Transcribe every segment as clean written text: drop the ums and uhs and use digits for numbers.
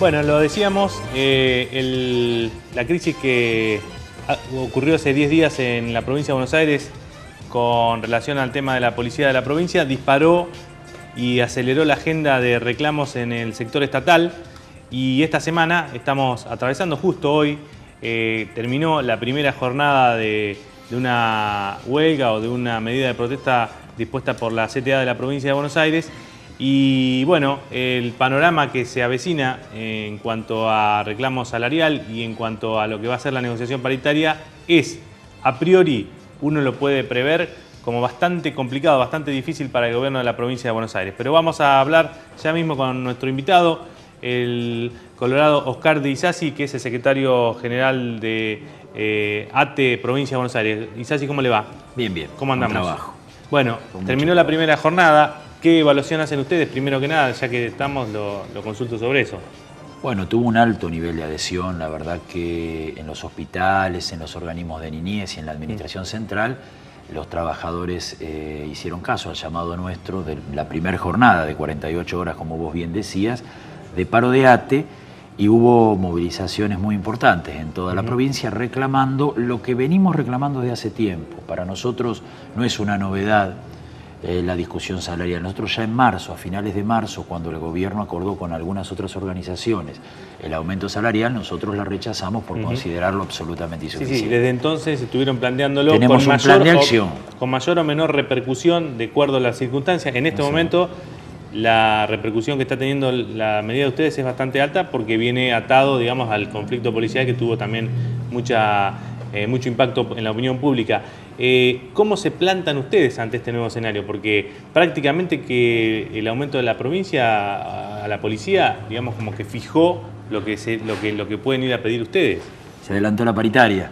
Bueno, lo decíamos, la crisis que ocurrió hace 10 días en la provincia de Buenos Aires con relación al tema de la policía de la provincia disparó y aceleró la agenda de reclamos en el sector estatal, y esta semana estamos atravesando justo hoy, terminó la primera jornada de una huelga o de una medida de protesta dispuesta por la CTA de la provincia de Buenos Aires. Y bueno, el panorama que se avecina en cuanto a reclamo salarial y en cuanto a lo que va a ser la negociación paritaria es, a priori, uno lo puede prever como bastante complicado, bastante difícil para el gobierno de la provincia de Buenos Aires. Pero vamos a hablar ya mismo con nuestro invitado, el colorado Oscar de Isasi, que es el secretario general de ATE Provincia de Buenos Aires. Isasi, ¿cómo le va? Bien, bien. ¿Cómo andamos? Trabajo. Bueno, terminó la primera jornada. ¿Qué evaluación hacen ustedes? Primero que nada, ya que estamos, lo consulto sobre eso. Bueno, tuvo un alto nivel de adhesión. La verdad que en los hospitales, en los organismos de niñez y en la administración central, los trabajadores hicieron caso al llamado nuestro de la primera jornada de 48 horas, como vos bien decías, de paro de ATE, y hubo movilizaciones muy importantes en toda la provincia reclamando lo que venimos reclamando desde hace tiempo. Para nosotros no es una novedad la discusión salarial. Nosotros ya en marzo, a finales de marzo, cuando el gobierno acordó con algunas otras organizaciones el aumento salarial, nosotros la rechazamos por considerarlo absolutamente insuficiente. Sí, desde entonces estuvieron planteándolo. Tenemos con un plan de acción. Con mayor o menor repercusión de acuerdo a las circunstancias. En este momento la repercusión que está teniendo la medida de ustedes es bastante alta porque viene atado, digamos, al conflicto policial que tuvo también mucho impacto en la opinión pública. ¿Cómo se plantan ustedes ante este nuevo escenario? Porque prácticamente que el aumento de la provincia a la policía, digamos, como que fijó lo que pueden ir a pedir ustedes. Se adelantó la paritaria.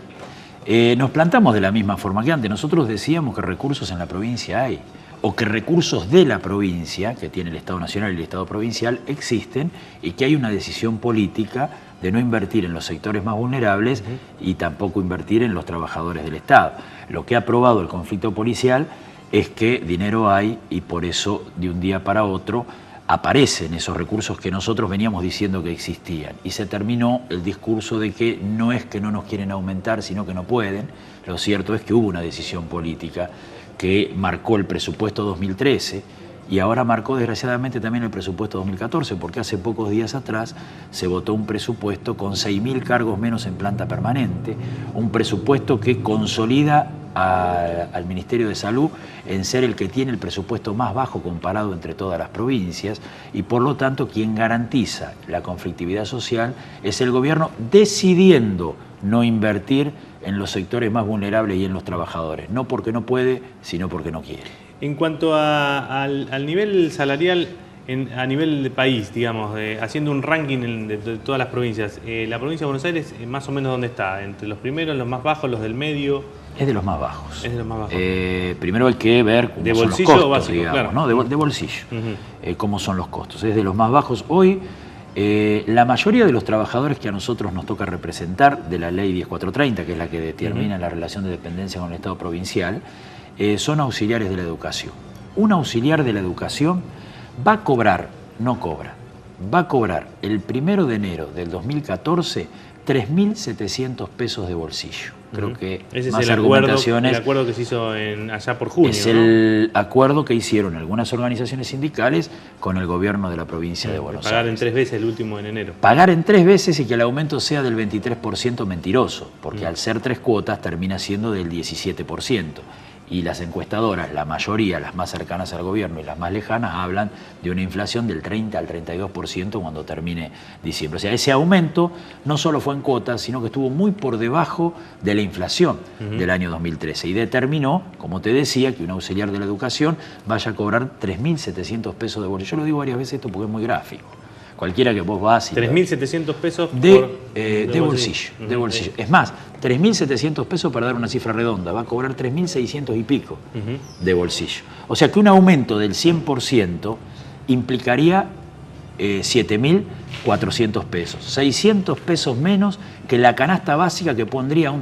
Nos plantamos de la misma forma que antes. Nosotros decíamos que recursos en la provincia hay, o que recursos de la provincia, que tiene el Estado Nacional y el Estado Provincial, existen, y que hay una decisión política de no invertir en los sectores más vulnerables y tampoco invertir en los trabajadores del Estado. Lo que ha probado el conflicto policial es que dinero hay, y por eso de un día para otro aparecen esos recursos que nosotros veníamos diciendo que existían. Y se terminó el discurso de que no es que no nos quieren aumentar, sino que no pueden. Lo cierto es que hubo una decisión política que marcó el presupuesto 2013 y ahora marcó desgraciadamente también el presupuesto 2014, porque hace pocos días atrás se votó un presupuesto con 6.000 cargos menos en planta permanente, un presupuesto que consolida al Ministerio de Salud en ser el que tiene el presupuesto más bajo comparado entre todas las provincias, y por lo tanto quien garantiza la conflictividad social es el gobierno, decidiendo no invertir en los sectores más vulnerables y en los trabajadores, no porque no puede, sino porque no quiere. En cuanto al nivel salarial a nivel de país, digamos, haciendo un ranking de todas las provincias, la provincia de Buenos Aires, más o menos, ¿dónde está? ¿Entre los primeros, los más bajos, los del medio? Es de los más bajos. Es de los más bajos. Primero hay que ver cómo de son bolsillo los costos, básico, digamos, claro. ¿no? De bolsillo, cómo son los costos. Es de los más bajos. Hoy, la mayoría de los trabajadores que a nosotros nos toca representar de la ley 10430, que es la que determina la relación de dependencia con el Estado provincial, son auxiliares de la educación. Un auxiliar de la educación va a cobrar, no cobra, va a cobrar el 1 de enero del 2014 3.700 pesos de bolsillo. Creo que ese más es argumentaciones. el acuerdo que se hizo allá por junio. Es el acuerdo que hicieron algunas organizaciones sindicales con el gobierno de la provincia de Buenos Aires. Pagar en 3 veces el último en enero. Pagar en 3 veces y que el aumento sea del 23% mentiroso, porque al ser 3 cuotas termina siendo del 17%. Y las encuestadoras, la mayoría, las más cercanas al gobierno y las más lejanas, hablan de una inflación del 30 al 32% cuando termine diciembre. O sea, ese aumento no solo fue en cuotas, sino que estuvo muy por debajo de la inflación del año 2013 y determinó, como te decía, que un auxiliar de la educación vaya a cobrar 3.700 pesos de bolsillo. Yo lo digo varias veces esto porque es muy gráfico. Cualquiera que vos vas y 3.700 pesos de bolsillo. De bolsillo. Es más, 3.700 pesos para dar una cifra redonda. Va a cobrar 3.600 y pico de bolsillo. O sea que un aumento del 100% implicaría 7.400 pesos. 600 pesos menos que la canasta básica que ponía un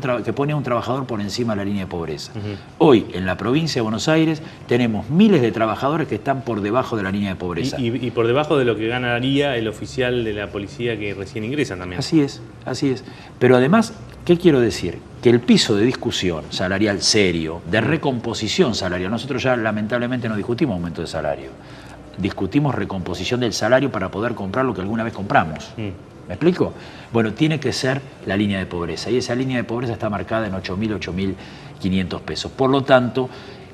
trabajador por encima de la línea de pobreza. Hoy, en la provincia de Buenos Aires, tenemos miles de trabajadores que están por debajo de la línea de pobreza. Y por debajo de lo que ganaría el oficial de la policía que recién ingresa también. Así es, así es. Pero además, ¿qué quiero decir? Que el piso de discusión salarial serio, de recomposición salarial, nosotros ya lamentablemente no discutimos aumento de salario, discutimos recomposición del salario para poder comprar lo que alguna vez compramos. ¿Me explico? Bueno, tiene que ser la línea de pobreza, y esa línea de pobreza está marcada en 8.000, 8.500 pesos. Por lo tanto,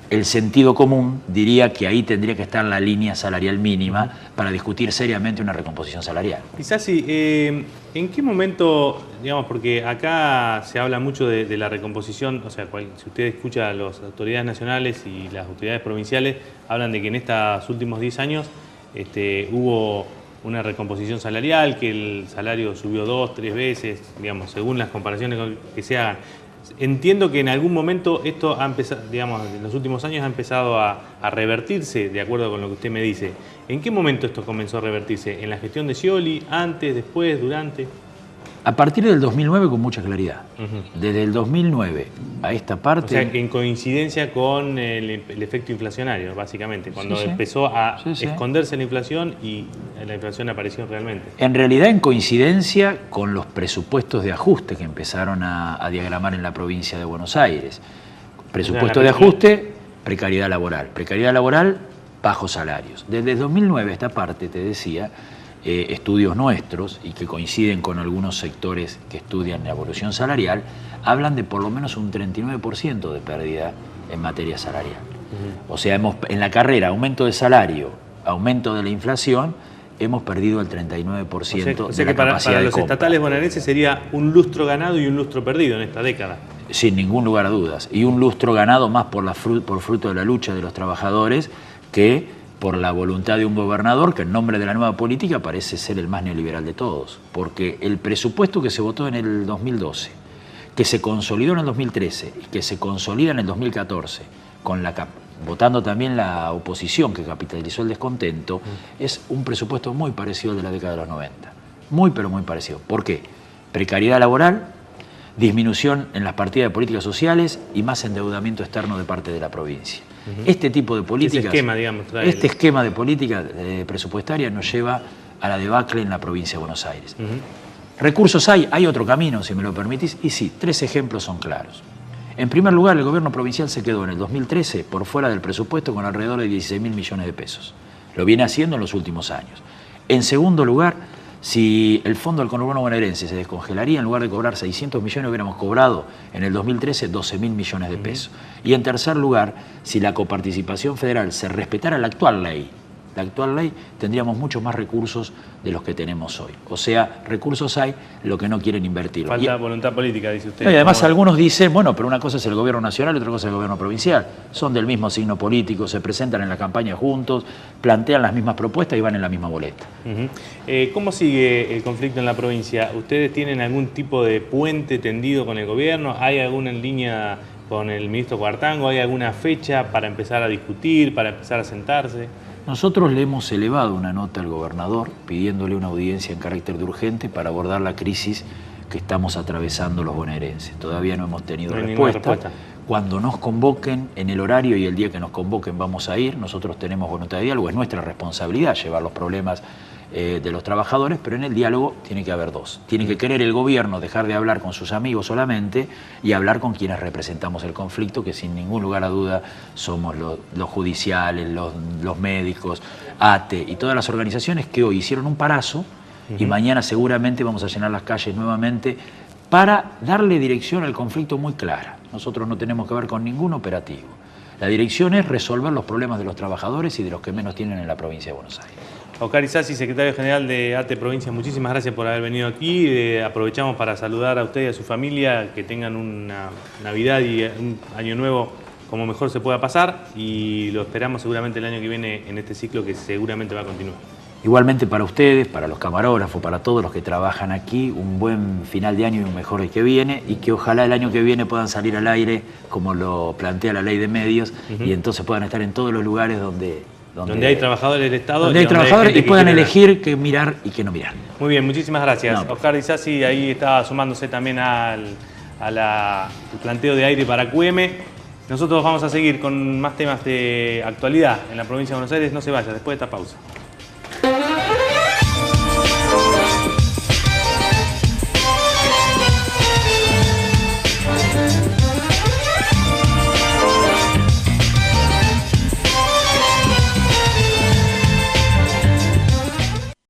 el sentido común diría que ahí tendría que estar la línea salarial mínima para discutir seriamente una recomposición salarial. Quizás sí, ¿en qué momento, digamos, porque acá se habla mucho de la recomposición, o sea, si usted escucha a las autoridades nacionales y las autoridades provinciales, hablan de que en estos últimos 10 años hubo una recomposición salarial, que el salario subió 2, 3 veces, digamos, según las comparaciones que se hagan. Entiendo que en algún momento esto ha empezado, digamos, en los últimos años ha empezado a revertirse, de acuerdo con lo que usted me dice. ¿En qué momento esto comenzó a revertirse? ¿En la gestión de Scioli? ¿Antes? ¿Después? ¿Durante? A partir del 2009 con mucha claridad. Desde el 2009 a esta parte... O sea, en coincidencia con el efecto inflacionario, básicamente, cuando empezó a esconderse la inflación y la inflación apareció realmente. En realidad en coincidencia con los presupuestos de ajuste que empezaron a diagramar en la provincia de Buenos Aires. Presupuesto de ajuste, precariedad laboral, bajos salarios. Desde el 2009 a esta parte, te decía, estudios nuestros y que coinciden con algunos sectores que estudian la evolución salarial, hablan de por lo menos un 39% de pérdida en materia salarial. O sea, en la carrera, aumento de salario, aumento de la inflación, hemos perdido el 39% de la capacidad de compra. Para los estatales bonaerenses sería un lustro ganado y un lustro perdido en esta década. Sin ningún lugar a dudas. Y un lustro ganado más por fruto de la lucha de los trabajadores que por la voluntad de un gobernador que en nombre de la nueva política parece ser el más neoliberal de todos. Porque el presupuesto que se votó en el 2012, que se consolidó en el 2013 y que se consolida en el 2014, votando también la oposición que capitalizó el descontento, es un presupuesto muy parecido al de la década de los 90. Muy, pero muy parecido. ¿Por qué? Precariedad laboral, disminución en las partidas de políticas sociales y más endeudamiento externo de parte de la provincia. Este tipo de políticas, este esquema de política presupuestaria nos lleva a la debacle en la provincia de Buenos Aires. Recursos hay otro camino, si me lo permitís, y sí, 3 ejemplos son claros. En primer lugar, el gobierno provincial se quedó en el 2013 por fuera del presupuesto con alrededor de 16.000 millones de pesos. Lo viene haciendo en los últimos años. En segundo lugar, si el fondo del conurbano bonaerense se descongelaría, en lugar de cobrar 600 millones, hubiéramos cobrado en el 2013 12.000 millones de pesos. Y en tercer lugar, si la coparticipación federal se respetara la actual ley, tendríamos muchos más recursos de los que tenemos hoy. O sea, recursos hay, lo que no quieren invertir. Falta voluntad política, dice usted. Y además algunos dicen, bueno, pero una cosa es el gobierno nacional y otra cosa es el gobierno provincial. Son del mismo signo político, se presentan en la campaña juntos, plantean las mismas propuestas y van en la misma boleta. ¿Cómo sigue el conflicto en la provincia? ¿Ustedes tienen algún tipo de puente tendido con el gobierno? ¿Hay alguna en línea con el ministro Cuartango? ¿Hay alguna fecha para empezar a discutir, para empezar a sentarse? Nosotros le hemos elevado una nota al gobernador pidiéndole una audiencia en carácter de urgente para abordar la crisis que estamos atravesando los bonaerenses. Todavía no hemos tenido respuesta. Cuando nos convoquen, en el horario y el día que nos convoquen vamos a ir. Nosotros tenemos voluntad de diálogo, es nuestra responsabilidad llevar los problemas de los trabajadores, pero en el diálogo tiene que haber 2. Tiene que querer el gobierno dejar de hablar con sus amigos solamente y hablar con quienes representamos el conflicto, que sin ningún lugar a duda somos los judiciales, los médicos, ATE y todas las organizaciones que hoy hicieron un parazo y mañana seguramente vamos a llenar las calles nuevamente para darle dirección al conflicto muy clara. Nosotros no tenemos que ver con ningún operativo. La dirección es resolver los problemas de los trabajadores y de los que menos tienen en la provincia de Buenos Aires. Oscar Isasi, secretario general de ATE Provincia, muchísimas gracias por haber venido aquí. Aprovechamos para saludar a usted y a su familia, que tengan una Navidad y un Año Nuevo como mejor se pueda pasar, y lo esperamos seguramente el año que viene en este ciclo que seguramente va a continuar. Igualmente para ustedes, para los camarógrafos, para todos los que trabajan aquí, un buen final de año y un mejor el que viene, y que ojalá el año que viene puedan salir al aire como lo plantea la ley de medios y entonces puedan estar en todos los lugares donde Donde hay trabajadores del Estado. Donde hay trabajadores y puedan elegir qué mirar y qué no mirar. Muy bien, muchísimas gracias. No, Oscar Disasi ahí está sumándose también al planteo de aire para QM. Nosotros vamos a seguir con más temas de actualidad en la provincia de Buenos Aires. No se vaya, después de esta pausa.